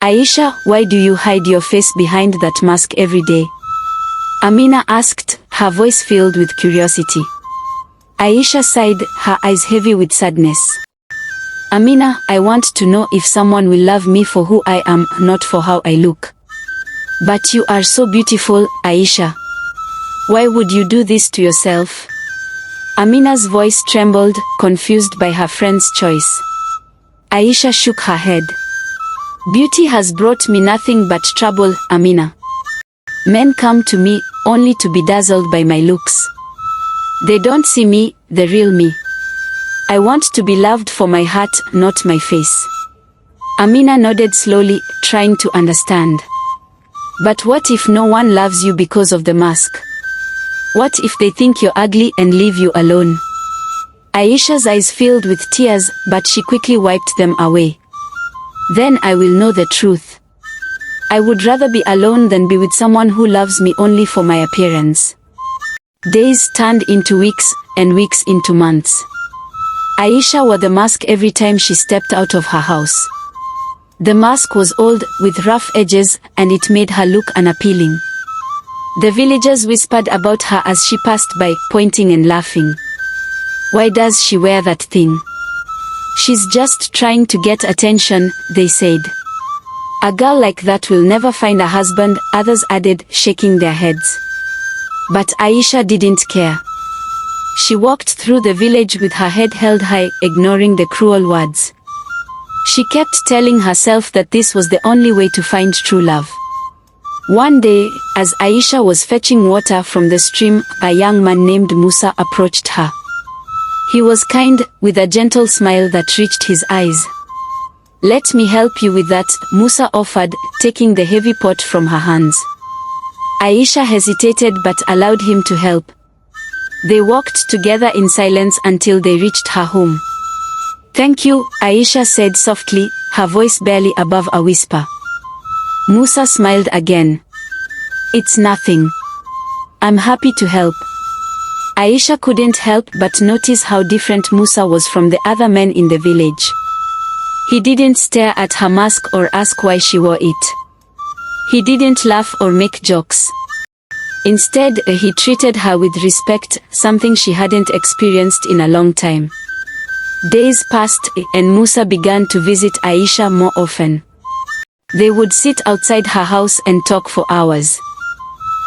Aisha, why do you hide your face behind that mask every day? Amina asked, her voice filled with curiosity. Aisha sighed, her eyes heavy with sadness. Amina, I want to know if someone will love me for who I am, not for how I look. But you are so beautiful, Aisha. Why would you do this to yourself? Amina's voice trembled, confused by her friend's choice. Aisha shook her head. Beauty has brought me nothing but trouble, Amina. Men come to me only to be dazzled by my looks. They don't see me, the real me. I want to be loved for my heart, not my face. Amina nodded slowly, trying to understand. But what if no one loves you because of the mask? What if they think you're ugly and leave you alone? Aisha's eyes filled with tears, but she quickly wiped them away. Then I will know the truth. I would rather be alone than be with someone who loves me only for my appearance. Days turned into weeks, and weeks into months. Aisha wore the mask every time she stepped out of her house. The mask was old, with rough edges, and it made her look unappealing. The villagers whispered about her as she passed by, pointing and laughing. Why does she wear that thing? She's just trying to get attention, they said. A girl like that will never find a husband, others added, shaking their heads. But Aisha didn't care. She walked through the village with her head held high, ignoring the cruel words. She kept telling herself that this was the only way to find true love. One day, as Aisha was fetching water from the stream, a young man named Musa approached her. He was kind, with a gentle smile that reached his eyes. Let me help you with that, Musa offered, taking the heavy pot from her hands. Aisha hesitated but allowed him to help. They walked together in silence until they reached her home. Thank you, Aisha said softly, her voice barely above a whisper. Musa smiled again. It's nothing. I'm happy to help. Aisha couldn't help but notice how different Musa was from the other men in the village. He didn't stare at her mask or ask why she wore it. He didn't laugh or make jokes. Instead, he treated her with respect, something she hadn't experienced in a long time. Days passed, and Musa began to visit Aisha more often. They would sit outside her house and talk for hours.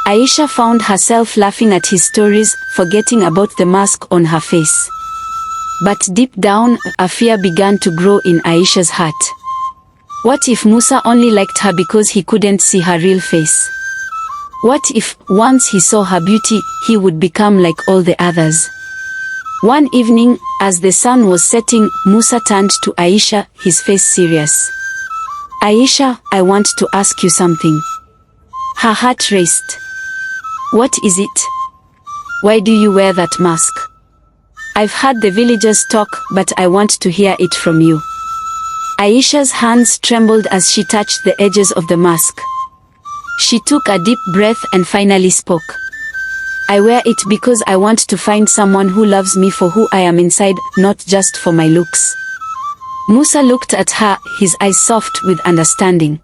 Aisha found herself laughing at his stories, forgetting about the mask on her face. But deep down, a fear began to grow in Aisha's heart. What if Musa only liked her because he couldn't see her real face? What if, once he saw her beauty, he would become like all the others? One evening, as the sun was setting, Musa turned to Aisha, his face serious. Aisha, I want to ask you something. Her heart raced. What is it? Why do you wear that mask? I've heard the villagers talk, but I want to hear it from you. Aisha's hands trembled as she touched the edges of the mask. She took a deep breath and finally spoke. I wear it because I want to find someone who loves me for who I am inside, not just for my looks. Musa looked at her, his eyes soft with understanding.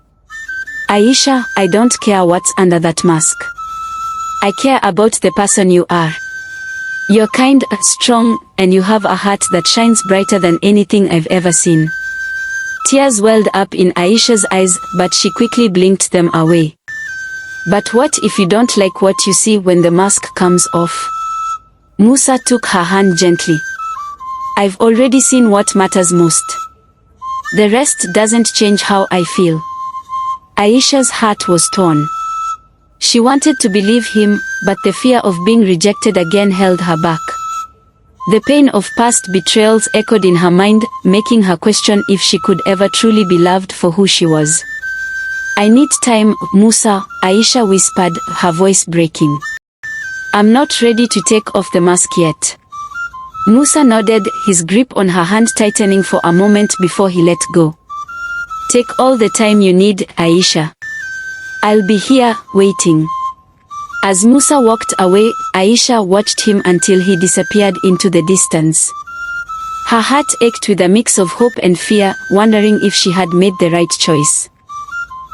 Aisha, I don't care what's under that mask. I care about the person you are. You're kind, strong, and you have a heart that shines brighter than anything I've ever seen. Tears welled up in Aisha's eyes, but she quickly blinked them away. But what if you don't like what you see when the mask comes off? Musa took her hand gently. I've already seen what matters most. The rest doesn't change how I feel. Aisha's heart was torn. She wanted to believe him, but the fear of being rejected again held her back. The pain of past betrayals echoed in her mind, making her question if she could ever truly be loved for who she was. I need time, Musa, Aisha whispered, her voice breaking. I'm not ready to take off the mask yet. Musa nodded, his grip on her hand tightening for a moment before he let go. Take all the time you need, Aisha. I'll be here, waiting. As Musa walked away, Aisha watched him until he disappeared into the distance. Her heart ached with a mix of hope and fear, wondering if she had made the right choice.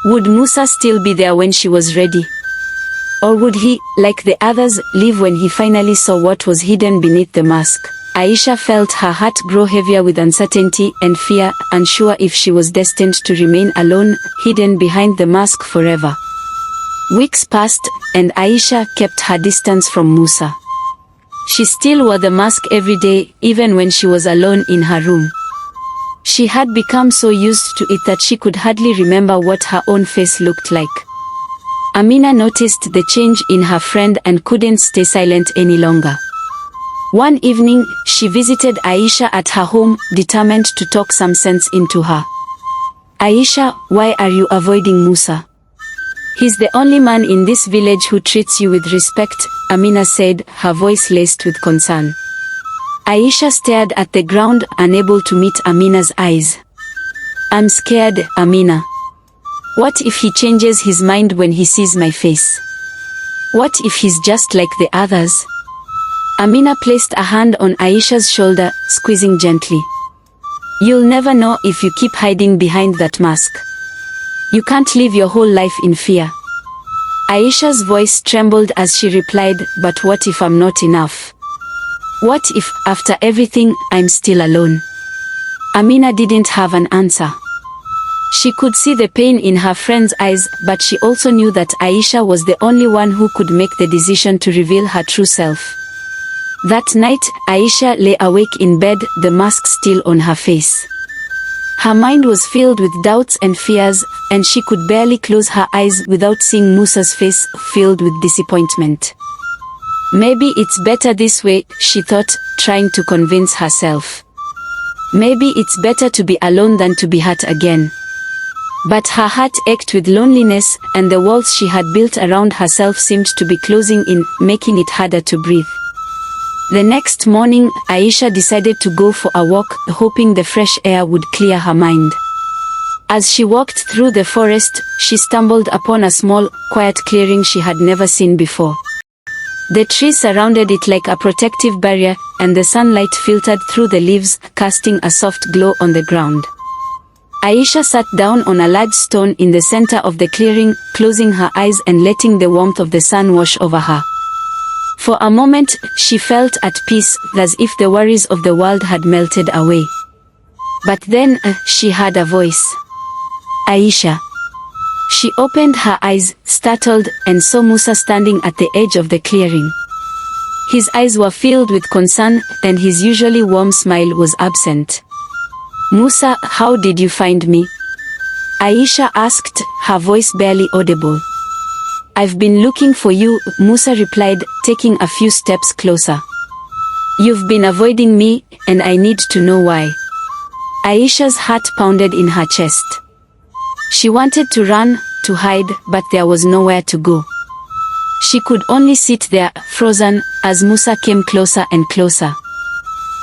Would Musa still be there when she was ready? Or would he, like the others, leave when he finally saw what was hidden beneath the mask? Aisha felt her heart grow heavier with uncertainty and fear, unsure if she was destined to remain alone, hidden behind the mask forever. Weeks passed, and Aisha kept her distance from Musa. She still wore the mask every day, even when she was alone in her room. She had become so used to it that she could hardly remember what her own face looked like. Amina noticed the change in her friend and couldn't stay silent any longer. One evening, she visited Aisha at her home, determined to talk some sense into her. "Aisha, why are you avoiding Musa? He's the only man in this village who treats you with respect," Amina said, her voice laced with concern. Aisha stared at the ground, unable to meet Amina's eyes. "I'm scared, Amina. What if he changes his mind when he sees my face? What if he's just like the others?" Amina placed a hand on Aisha's shoulder, squeezing gently. "You'll never know if you keep hiding behind that mask. You can't live your whole life in fear." Aisha's voice trembled as she replied, "But what if I'm not enough? What if, after everything, I'm still alone?" Amina didn't have an answer. She could see the pain in her friend's eyes, but she also knew that Aisha was the only one who could make the decision to reveal her true self. That night, Aisha lay awake in bed, the mask still on her face. Her mind was filled with doubts and fears, and she could barely close her eyes without seeing Musa's face, filled with disappointment. Maybe it's better this way, she thought, trying to convince herself. Maybe it's better to be alone than to be hurt again. But her heart ached with loneliness, and the walls she had built around herself seemed to be closing in, making it harder to breathe. The next morning, Aisha decided to go for a walk, hoping the fresh air would clear her mind. As she walked through the forest, she stumbled upon a small, quiet clearing she had never seen before. The trees surrounded it like a protective barrier, and the sunlight filtered through the leaves, casting a soft glow on the ground. Aisha sat down on a large stone in the center of the clearing, closing her eyes and letting the warmth of the sun wash over her. For a moment, she felt at peace, as if the worries of the world had melted away. But then, she heard a voice. "Aisha." She opened her eyes, startled, and saw Musa standing at the edge of the clearing. His eyes were filled with concern, and his usually warm smile was absent. "Musa, how did you find me?" Aisha asked, her voice barely audible. "I've been looking for you," Musa replied, taking a few steps closer. "You've been avoiding me, and I need to know why." Aisha's heart pounded in her chest. She wanted to run, to hide, but there was nowhere to go. She could only sit there, frozen, as Musa came closer and closer.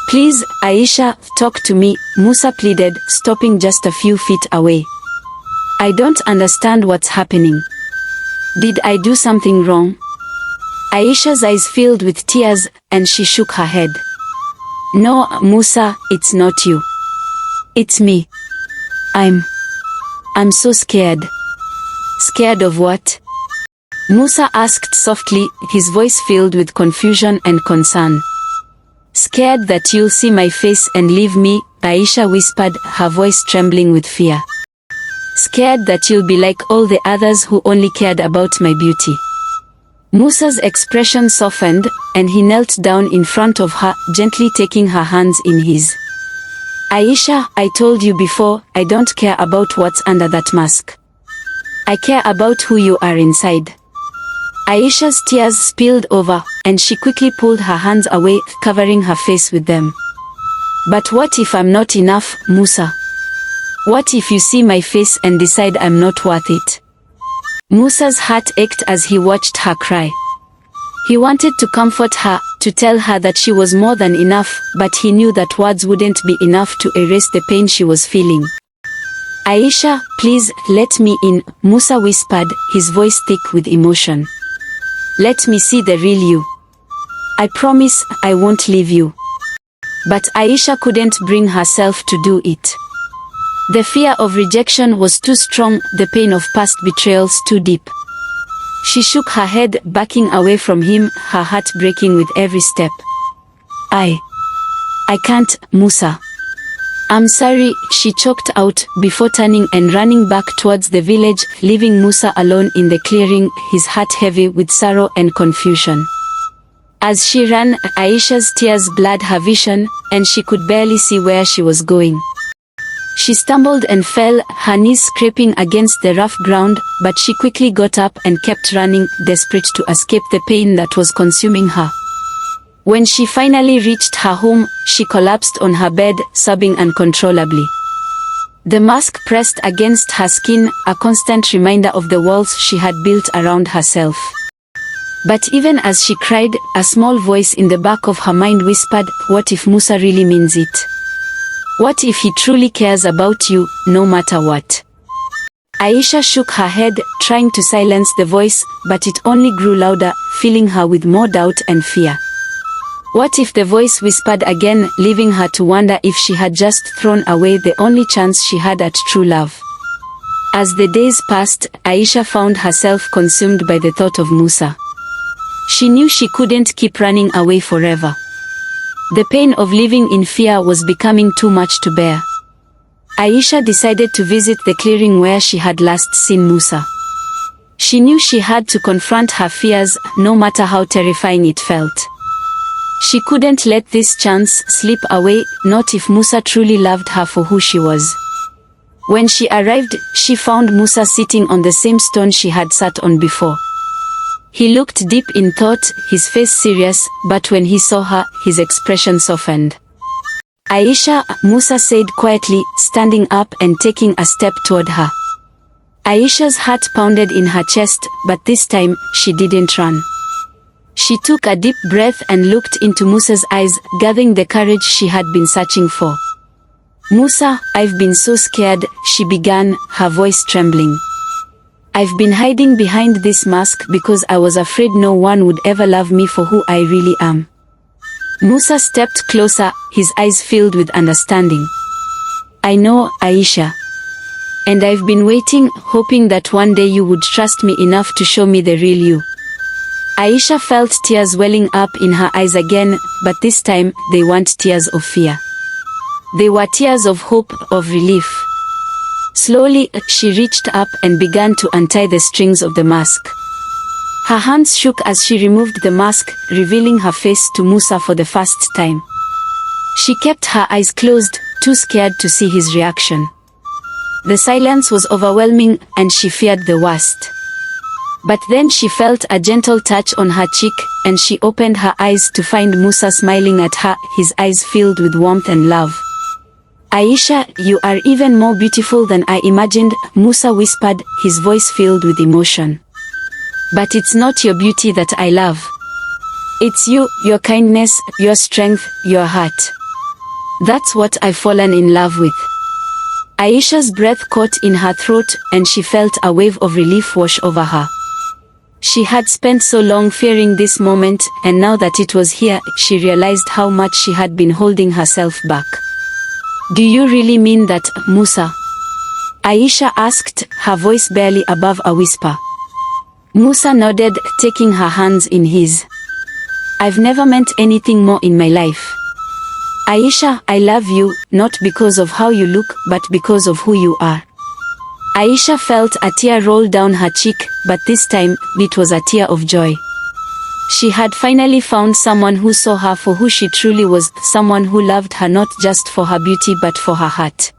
"Please, Aisha, talk to me," Musa pleaded, stopping just a few feet away. "I don't understand what's happening. Did I do something wrong?" Aisha's eyes filled with tears, and she shook her head. "No, Musa, it's not you. It's me. I'm so scared." "Scared of what?" Musa asked softly, his voice filled with confusion and concern. "Scared that you'll see my face and leave me," Aisha whispered, her voice trembling with fear. "Scared that you'll be like all the others who only cared about my beauty." Musa's expression softened, and he knelt down in front of her, gently taking her hands in his. "Aisha, I told you before, I don't care about what's under that mask. I care about who you are inside." Aisha's tears spilled over, and she quickly pulled her hands away, covering her face with them. "But what if I'm not enough, Musa? What if you see my face and decide I'm not worth it?" Musa's heart ached as he watched her cry. He wanted to comfort her, to tell her that she was more than enough, but he knew that words wouldn't be enough to erase the pain she was feeling. "Aisha, please, let me in," Musa whispered, his voice thick with emotion. "Let me see the real you. I promise, I won't leave you." But Aisha couldn't bring herself to do it. The fear of rejection was too strong, the pain of past betrayals too deep. She shook her head, backing away from him, her heart breaking with every step. I can't, Musa. I'm sorry, she choked out, before turning and running back towards the village, leaving Musa alone in the clearing, his heart heavy with sorrow and confusion. As she ran, Aisha's tears blurred her vision, and she could barely see where she was going. She stumbled and fell, her knees scraping against the rough ground, but she quickly got up and kept running, desperate to escape the pain that was consuming her. When she finally reached her home, she collapsed on her bed, sobbing uncontrollably. The mask pressed against her skin, a constant reminder of the walls she had built around herself. But even as she cried, a small voice in the back of her mind whispered, "What if Musa really means it? What if he truly cares about you, no matter what?" Aisha shook her head, trying to silence the voice, but it only grew louder, filling her with more doubt and fear. What if the voice whispered again, leaving her to wonder if she had just thrown away the only chance she had at true love? As the days passed, Aisha found herself consumed by the thought of Musa. She knew she couldn't keep running away forever. The pain of living in fear was becoming too much to bear. Aisha decided to visit the clearing where she had last seen Musa. She knew she had to confront her fears, no matter how terrifying it felt. She couldn't let this chance slip away, not if Musa truly loved her for who she was. When she arrived, she found Musa sitting on the same stone she had sat on before. He looked deep in thought, his face serious, but when he saw her, his expression softened. "Aisha," Musa said quietly, standing up and taking a step toward her. Aisha's heart pounded in her chest, but this time, she didn't run. She took a deep breath and looked into Musa's eyes, gathering the courage she had been searching for. "Musa, I've been so scared," she began, her voice trembling. "I've been hiding behind this mask because I was afraid no one would ever love me for who I really am." Musa stepped closer, his eyes filled with understanding. "I know, Aisha. And I've been waiting, hoping that one day you would trust me enough to show me the real you." Aisha felt tears welling up in her eyes again, but this time, they weren't tears of fear. They were tears of hope, of relief. Slowly, she reached up and began to untie the strings of the mask. Her hands shook as she removed the mask, revealing her face to Musa for the first time. She kept her eyes closed, too scared to see his reaction. The silence was overwhelming, and she feared the worst. But then she felt a gentle touch on her cheek, and she opened her eyes to find Musa smiling at her, his eyes filled with warmth and love. "Aisha, you are even more beautiful than I imagined," Musa whispered, his voice filled with emotion. "But it's not your beauty that I love. It's you, your kindness, your strength, your heart. That's what I've fallen in love with." Aisha's breath caught in her throat, and she felt a wave of relief wash over her. She had spent so long fearing this moment, and now that it was here, she realized how much she had been holding herself back. "Do you really mean that, Musa?" Aisha asked, her voice barely above a whisper. Musa nodded, taking her hands in his. "I've never meant anything more in my life. Aisha, I love you, not because of how you look, but because of who you are." Aisha felt a tear roll down her cheek, but this time, it was a tear of joy. She had finally found someone who saw her for who she truly was, someone who loved her not just for her beauty but for her heart.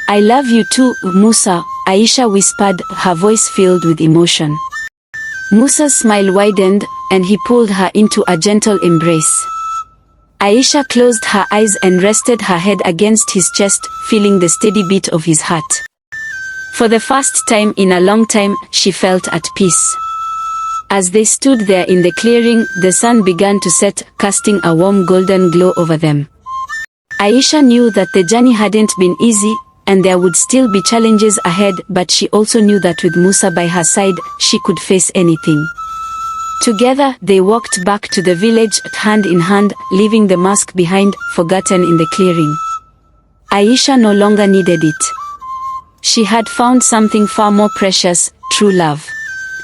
"I love you too, Musa," Aisha whispered, her voice filled with emotion. Musa's smile widened, and he pulled her into a gentle embrace. Aisha closed her eyes and rested her head against his chest, feeling the steady beat of his heart. For the first time in a long time, she felt at peace. As they stood there in the clearing, the sun began to set, casting a warm golden glow over them. Aisha knew that the journey hadn't been easy, and there would still be challenges ahead, but she also knew that with Musa by her side, she could face anything. Together, they walked back to the village, hand in hand, leaving the mask behind, forgotten in the clearing. Aisha no longer needed it. She had found something far more precious, true love.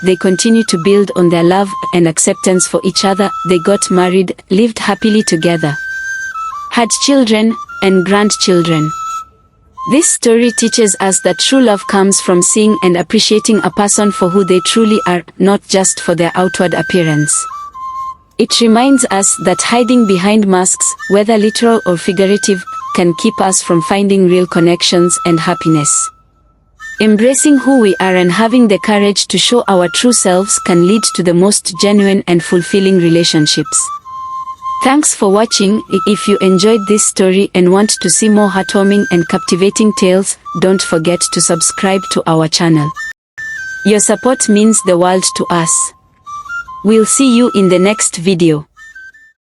They continued to build on their love and acceptance for each other. They got married, lived happily together, had children and grandchildren. This story teaches us that true love comes from seeing and appreciating a person for who they truly are, not just for their outward appearance. It reminds us that hiding behind masks, whether literal or figurative, can keep us from finding real connections and happiness. Embracing who we are and having the courage to show our true selves can lead to the most genuine and fulfilling relationships. Thanks for watching. If you enjoyed this story and want to see more heartwarming and captivating tales, don't forget to subscribe to our channel. Your support means the world to us. We'll see you in the next video.